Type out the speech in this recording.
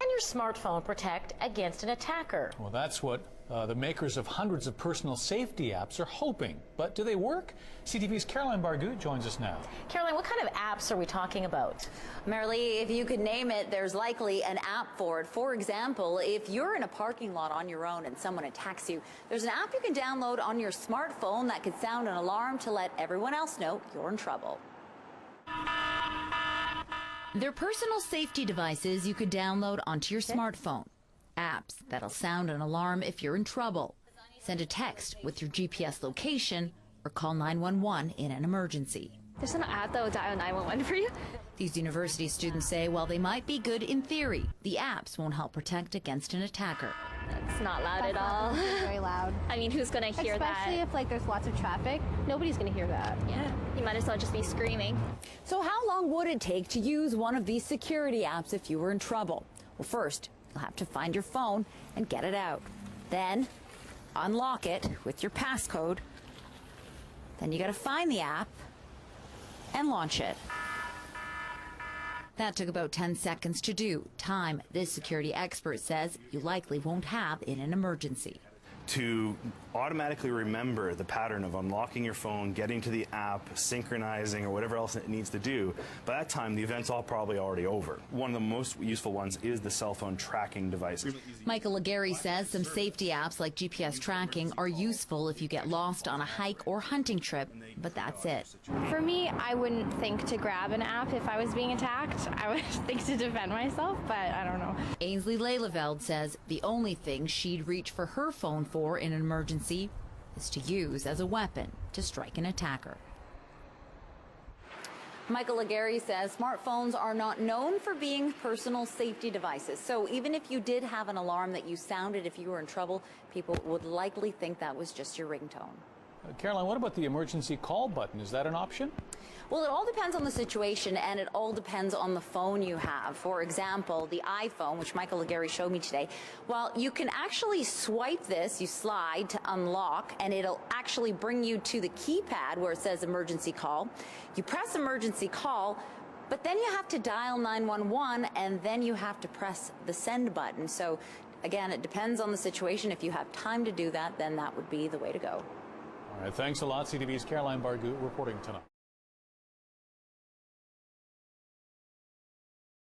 Can your smartphone protect against an attacker? Well, that's what the makers of hundreds of personal safety apps are hoping. But do they work? CTV's Caroline Bargut joins us now. Caroline, what kind of apps are we talking about? Marilee, if you could name it, there's likely an app for it. For example, if you're in a parking lot on your own and someone attacks you, there's an app you can download on your smartphone that could sound an alarm to let everyone else know you're in trouble. They're personal safety devices you could download onto your smartphone. Apps that'll sound an alarm if you're in trouble. Send a text with your GPS location or call 911 in an emergency. There's an app that will dial 911 for you. These university students say while they might be good in theory, the apps won't help protect against an attacker. It's not loud at all. Very loud. I mean, who's going to hear that? Especially if there's lots of traffic. Nobody's going to hear that. Yeah, you might as well just be screaming. So how long would it take to use one of these security apps if you were in trouble? Well, first, you'll have to find your phone and get it out. Then, unlock it with your passcode. Then you got to find the app and launch it. That took about 10 seconds to do, time this security expert says you likely won't have in an emergency. To automatically remember the pattern of unlocking your phone, getting to the app, synchronizing, or whatever else it needs to do, by that time the event's all probably already over. One of the most useful ones is the cell phone tracking device. Michael Legary says some safety apps like GPS tracking are useful if you get lost on a hike or hunting trip, but that's it. For me, I wouldn't think to grab an app if I was being attacked. I would think to defend myself, but I don't know. Ainsley Leileveld says the only thing she'd reach for her phone for in an emergency is to use as a weapon to strike an attacker. Michael Legary says smartphones are not known for being personal safety devices. So even if you did have an alarm that you sounded if you were in trouble, people would likely think that was just your ringtone. Caroline, what about the emergency call button? Is that an option? Well, it all depends on the situation, and it all depends on the phone you have. For example, the iPhone, which Michael Legary showed me today, well, you can actually swipe this, you slide to unlock, and it'll actually bring you to the keypad where it says emergency call. You press emergency call, but then you have to dial 911, and then you have to press the send button. So, again, it depends on the situation. If you have time to do that, then that would be the way to go. All right, thanks a lot. CTV's Caroline Bargut reporting tonight.